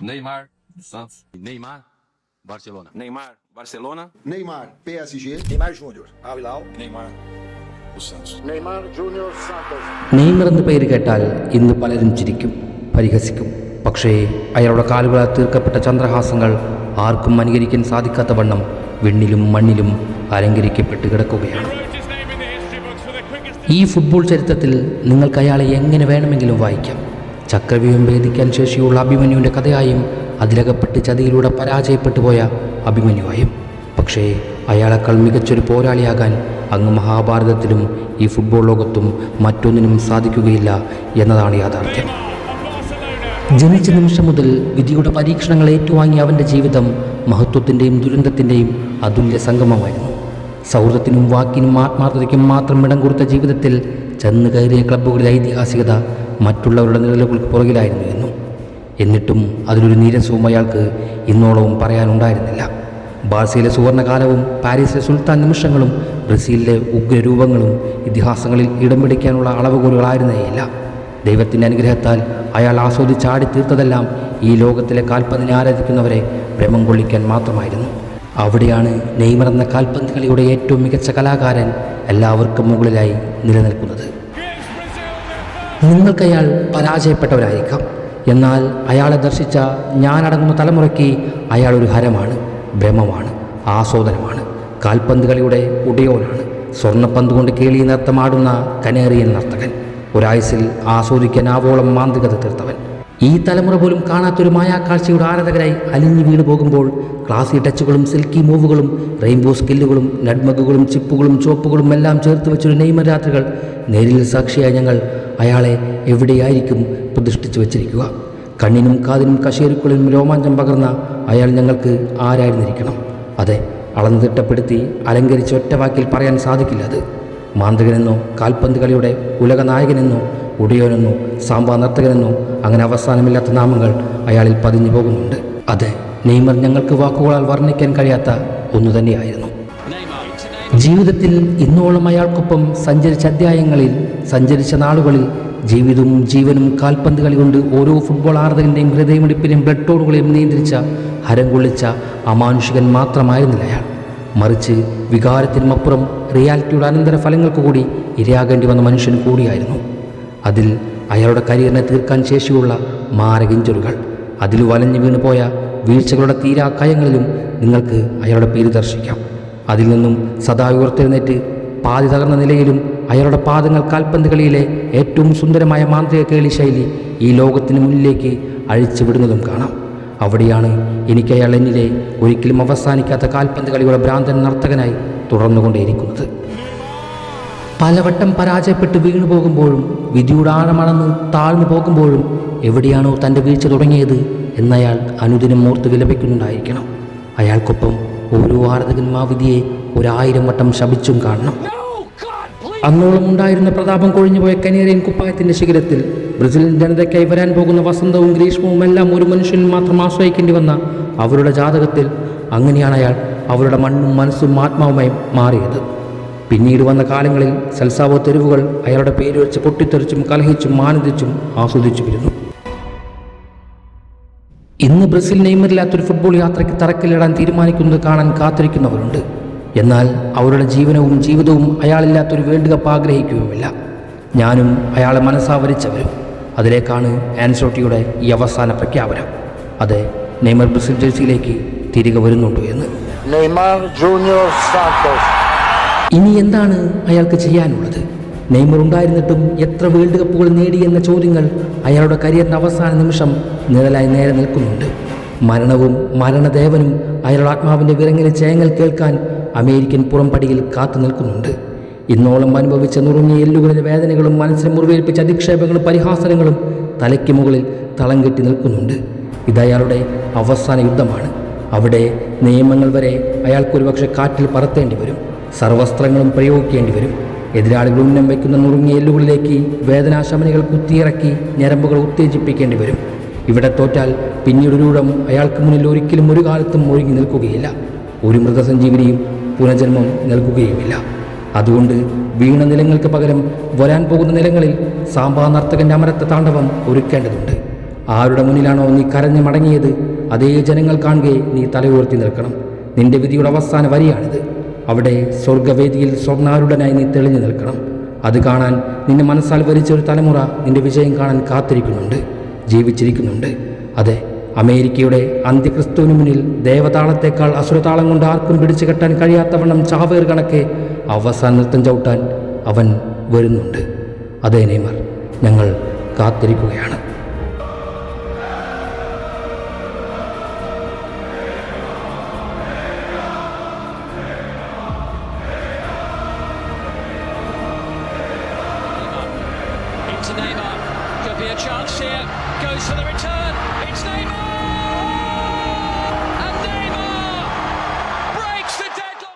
Neymar, Santos. Neymar, Barcelona. Neymar, Barcelona. Neymar, PSG. Neymar Júnior, Al Hilal. Neymar, o Santos. Neymar Júnior Santos. Neymar എന്ന പേര് കേട്ടാൽ ഇന്ന് പലരും ചിരിക്കും, പരിഹസിക്കും. പക്ഷേ അയാളുടെ കാലുകളാൽ തീർക്കപ്പെട്ട ചന്ദ്രഹാസങ്ങൾ ആർക്കും അനുകരിക്കാൻ സാധിക്കാത്ത വണ്ണം വിണ്ണിലും മണ്ണിലും അലങ്കരിക്കപ്പെട്ട് കിടക്കുകയാണ്. ഈ ഫുട്ബോൾ ചരിത്രത്തിൽ നിങ്ങൾക്ക് അയാളെ എങ്ങനെ വേണമെങ്കിലും വായിക്കാം. ചക്രവ്യൂഹം ഭേദിക്കാൻ ശേഷിയുള്ള അഭിമന്യുവിൻ്റെ കഥയായും അതിലകപ്പെട്ട് ചതിയിലൂടെ പരാജയപ്പെട്ടു പോയ അഭിമന്യുവായും. പക്ഷേ അയാളെക്കാൾ മികച്ചൊരു പോരാളിയാകാൻ അങ്ങ് മഹാഭാരതത്തിലും ഈ ഫുട്ബോൾ ലോകത്തും മറ്റൊന്നിനും സാധിക്കുകയില്ല എന്നതാണ് യാഥാർത്ഥ്യം. ജനിച്ച നിമിഷം മുതൽ വിധിയുടെ പരീക്ഷണങ്ങൾ ഏറ്റുവാങ്ങിയ അവൻ്റെ ജീവിതം മഹത്വത്തിൻ്റെയും ദുരന്തത്തിൻ്റെയും അതുല്യ സംഗമമായിരുന്നു. സൗഹൃദത്തിനും വാക്കിനും ആത്മാർത്ഥതയ്ക്കും മാത്രം ഇടം കൊടുത്ത ജീവിതത്തിൽ ചെന്ന് കയറിയ ക്ലബ്ബുകളിലെ ഐതിഹാസികത മറ്റുള്ളവരുടെ നിഴലുകൾക്ക് പുറകിലായിരുന്നു എന്നും. എന്നിട്ടും അതിലൊരു നീരസവും അയാൾക്ക് ഇന്നോളവും പറയാനുണ്ടായിരുന്നില്ല. ബാഴ്സയിലെ സുവർണകാലവും പാരീസിലെ സുൽത്താൻ നിമിഷങ്ങളും ബ്രസീലിലെ ഉഗ്രരൂപങ്ങളും ഇതിഹാസങ്ങളിൽ ഇടം പിടിക്കാനുള്ള അളവുകോലുകളായിരുന്നേയില്ല. ദൈവത്തിൻ്റെ അനുഗ്രഹത്താൽ അയാൾ ആസ്വദിച്ചാടി തീർത്തതെല്ലാം ഈ ലോകത്തിലെ കാൽപന്തിനെ ആരാധിക്കുന്നവരെ ഭ്രമം കൊള്ളിക്കാൻ മാത്രമായിരുന്നു. അവിടെയാണ് നെയ്മർ എന്ന കാൽപന്ത് കളിയുടെ ഏറ്റവും മികച്ച കലാകാരൻ എല്ലാവർക്കും മുകളിലായി നിലനിൽക്കുന്നത്. നിങ്ങൾക്കയാൾ പരാജയപ്പെട്ടവരായിരിക്കാം, എന്നാൽ അയാളെ ദർശിച്ച ഞാനടങ്ങുന്ന തലമുറയ്ക്ക് അയാൾ ഒരു ഹരമാണ്, ഭ്രമമാണ്, ആസ്വാദനമാണ്. കാൽപന്ത് കളിയുടെ ഉടയോനാണ്. സ്വർണ്ണപ്പന്ത് കൊണ്ട് കേളി നൃത്തമാടുന്ന കനേറിയൻ നർത്തകൻ. ഒരായുസിൽ ആസ്വദിക്കാൻ ആവോളം മാന്ത്രികത തീർത്തവൻ. ഈ തലമുറ പോലും കാണാത്തൊരു മായാക്കാഴ്ചയുടെ ആരാധകരായി അലിഞ്ഞു വീണു പോകുമ്പോൾ ക്ലാസി ടച്ചുകളും സിൽക്കി മൂവുകളും റെയിൻബോ സ്കില്ലുകളും നഡ്മഗുകളും ചിപ്പുകളും ചുവപ്പുകളും എല്ലാം ചേർത്ത് വെച്ചൊരു നെയ്മർ രാത്രികൾ നേരിൽ സാക്ഷിയായ ഞങ്ങൾ അയാളെ എവിടെയായിരിക്കും പ്രതിഷ്ഠിച്ചു വച്ചിരിക്കുക? കണ്ണിനും കാതിനും കശേരുക്കളിലും രോമാഞ്ചം പകർന്ന അയാൾ ഞങ്ങൾക്ക് ആരായിരുന്നിരിക്കണം? അതെ, അളന്നു തിട്ടപ്പെടുത്തി അലങ്കരിച്ച് ഒറ്റവാക്കിൽ പറയാൻ സാധിക്കില്ല. അത് മാന്ത്രികനെന്നോ കാൽപന്ത് കളിയുടെ ഉലക നായകനെന്നോ ഉടയോനെന്നോ സാമ്പാ നർത്തകനെന്നോ അങ്ങനെ അവസാനമില്ലാത്ത നാമങ്ങൾ അയാളിൽ പതിഞ്ഞു പോകുന്നുണ്ട്. അതെ, നെയ്മർ ഞങ്ങൾക്ക് വാക്കുകളാൽ വർണ്ണിക്കാൻ കഴിയാത്ത ഒന്നു തന്നെയായിരുന്നു. ജീവിതത്തിൽ ഇന്നോളം അയാൾക്കൊപ്പം സഞ്ചരിച്ച അധ്യായങ്ങളിൽ, സഞ്ചരിച്ച നാളുകളിൽ ജീവിതവും ജീവനും കാൽപന്ത് കളി കൊണ്ട് ഓരോ ഫുട്ബോൾ ആരാധകൻ്റെയും ഹൃദയമിടിപ്പിനെയും ബ്ലഡ് ടോണുകളെയും നിയന്ത്രിച്ച ഹരം കൊള്ളിച്ച അമാനുഷികൻ മാത്രമായിരുന്നില്ല അയാൾ. മറിച്ച് വികാരത്തിനുമപ്പുറം റിയാലിറ്റിയുടെ അനന്തര ഫലങ്ങൾക്ക് കൂടി ഇരയാകേണ്ടി വന്ന മനുഷ്യൻ കൂടിയായിരുന്നു. അതിൽ അയാളുടെ കരിയറിനെ തീർക്കാൻ ശേഷിയുള്ള മാരക ഇഞ്ചുറികൾ, അതിൽ വലഞ്ഞു വീണു പോയ വീഴ്ചകളുടെ തീരാ കയങ്ങളിലും നിങ്ങൾക്ക് അയാളുടെ പേര് ദർശിക്കാം. അതിൽ നിന്നും സദാ ഉയർത്തെഴുന്നേറ്റ് പാതി തകർന്ന നിലയിലും അയാളുടെ പാദങ്ങൾ കാൽപന്ത് കളിയിലെ ഏറ്റവും സുന്ദരമായ മാന്ത്രിക കേളി ശൈലി ഈ ലോകത്തിന് മുന്നിലേക്ക് അഴിച്ചുവിടുന്നതും കാണാം. അവിടെയാണ് എനിക്കയാൾ എന്നിലെ ഒരിക്കലും അവസാനിക്കാത്ത കാൽപന്ത് കളിയുടെ ഭ്രാന്തൻ നർത്തകനായി തുടർന്നുകൊണ്ടേയിരിക്കുന്നത്. പലവട്ടം പരാജയപ്പെട്ട് വീണു പോകുമ്പോഴും വിധിയുടെ ആഴമളന്ന് താഴ്ന്നു പോകുമ്പോഴും എവിടെയാണോ തൻ്റെ വീഴ്ച തുടങ്ങിയത് എന്നയാൾ അനുദിനം ഓർത്ത് വിലപിക്കുന്നുണ്ടായിരിക്കണം. അയാൾക്കൊപ്പം ഓരോ ആരാധകൻ ആ വിധിയെ 1000 വട്ടം ശപിച്ചും കാണണം. അന്നോളം ഉണ്ടായിരുന്ന പ്രതാപം കൊഴിഞ്ഞുപോയ കനേറിയൻ കുപ്പായത്തിൻ്റെ ശിഖരത്തിൽ ബ്രസീലിയൻ ജനതയ്ക്കായി വരാൻ പോകുന്ന വസന്തവും ഗ്രീഷ്മവും എല്ലാം ഒരു മനുഷ്യനിൽ മാത്രം ആശ്രയിക്കേണ്ടി വന്ന അവരുടെ ജാതകത്തിൽ അങ്ങനെയാണ് അയാൾ അവരുടെ മണ്ണും മനസ്സും ആത്മാവുമായി മാറിയത്. പിന്നീട് വന്ന കാലങ്ങളിൽ സെൽസാവോ തെരുവുകൾ അയാളുടെ പേര് വെച്ച് പൊട്ടിത്തെറിച്ചും കലഹിച്ചും ആനന്ദിച്ചും ആസ്വദിച്ചു വരുന്നു. ഇന്ന് ബ്രസീൽ നെയ്മറില്ലാത്തൊരു ഫുട്ബോൾ യാത്രയ്ക്ക് തറക്കല്ലിടാൻ തീരുമാനിക്കുന്നത് കാണാൻ കാത്തിരിക്കുന്നവരുണ്ട്. എന്നാൽ അവരുടെ ജീവനവും ജീവിതവും അയാളില്ലാത്തൊരു വേൾഡ് കപ്പ് ആഗ്രഹിക്കുകയുമില്ല. ഞാനും അയാളെ മനസ്സാവരിച്ചവരും. അതിലേക്കാണ് ആൻസോട്ടിയുടെ ഈ അവസാന പ്രഖ്യാപനം. അതെ, നെയ്മർ ബ്രസീൽ ജേഴ്സിയിലേക്ക് തിരികെ വരുന്നുണ്ടോ എന്ന്. Neymar Júnior Santos. ഇനി എന്താണ് അയാൾക്ക് ചെയ്യാനുള്ളത്? നെയ്മർ ഉണ്ടായിരുന്നിട്ടും എത്ര വേൾഡ് കപ്പുകൾ നേടി എന്ന ചോദ്യങ്ങൾ അയാളുടെ കരിയറിൻ്റെ അവസാന നിമിഷം നിഴലായി നേരെ നിൽക്കുന്നുണ്ട്. മരണവും മരണദേവനും അയാളുടെ ആത്മാവിൻ്റെ വിറങ്ങിലെ ചേങ്ങൽ കേൾക്കാൻ അമേരിക്കൻ പുറംപടിയിൽ കാത്തു നിൽക്കുന്നുണ്ട്. ഇന്നോളം അനുഭവിച്ച നുറുങ്ങിയ എല്ലുകളിലെ വേദനകളും മനസ്സിനെ മുറിവേൽപ്പിച്ച അധിക്ഷേപങ്ങളും പരിഹാസനങ്ങളും തലയ്ക്ക് മുകളിൽ തളം കെട്ടി നിൽക്കുന്നുണ്ട്. ഇതയാളുടെ അവസാന യുദ്ധമാണ്. അവിടെ നിയമങ്ങൾ വരെ അയാൾക്കൊരു പക്ഷേ കാറ്റിൽ പറത്തേണ്ടി വരും. സർവസ്ത്രങ്ങളും പ്രയോഗിക്കേണ്ടി വരും. എതിരാളികൾ ഉന്നം വയ്ക്കുന്ന നുറുങ്ങിയ എല്ലുകളിലേക്ക് വേദനാശമനികൾ കുത്തിയിറക്കി ഞരമ്പുകൾ ഉത്തേജിപ്പിക്കേണ്ടി വരും. ഇവിടെ തോറ്റാൽ പിന്നീടൊരൂഴം അയാൾക്ക് മുന്നിൽ ഒരിക്കലും ഒരു കാലത്തും ഒഴുകി നിൽക്കുകയില്ല. ഒരു മൃതസഞ്ജീവനിയും പുനർജന്മം നൽകുകയുമില്ല. അതുകൊണ്ട് വീണ നിലങ്ങൾക്ക് പകരം വരാൻ പോകുന്ന നിലങ്ങളിൽ സാമ്പാ നർത്തകൻ്റെ അമരത്ത താണ്ഡവം ഒരുക്കേണ്ടതുണ്ട്. ആരുടെ മുന്നിലാണോ നീ കരഞ്ഞു മടങ്ങിയത് അതേ ജനങ്ങൾ കാണുകയെ നീ തലയുയർത്തി നിൽക്കണം. നിന്റെ വിധിയുടെ അവസാന വരിയാണിത്. അവിടെ സ്വർഗവേദിയിൽ സ്വർണ്ണാരുടനായി നീ തെളിഞ്ഞു നിൽക്കണം. അത് കാണാൻ നിന്റെ മനസ്സാൽ വരിച്ചൊരു തലമുറ നിന്റെ വിജയം കാണാൻ കാത്തിരിക്കുന്നുണ്ട്, ജീവിച്ചിരിക്കുന്നുണ്ട്. അതെ, അമേരിക്കയുടെ അന്ത്യക്രിസ്തുവിന് മുന്നിൽ ദേവതാളത്തേക്കാൾ അസുരതാളം കൊണ്ട് ആർക്കും പിടിച്ചു കെട്ടാൻ കഴിയാത്തവണ്ണം ചാവേർ കണക്കെ അവസാന നൃത്തം ചവിട്ടാൻ അവൻ വരുന്നുണ്ട്. അതേ നെയ്മർ, ഞങ്ങൾ കാത്തിരിക്കുകയാണ്. Into Neymar, could be a chance here, goes for the return, it's Neymar!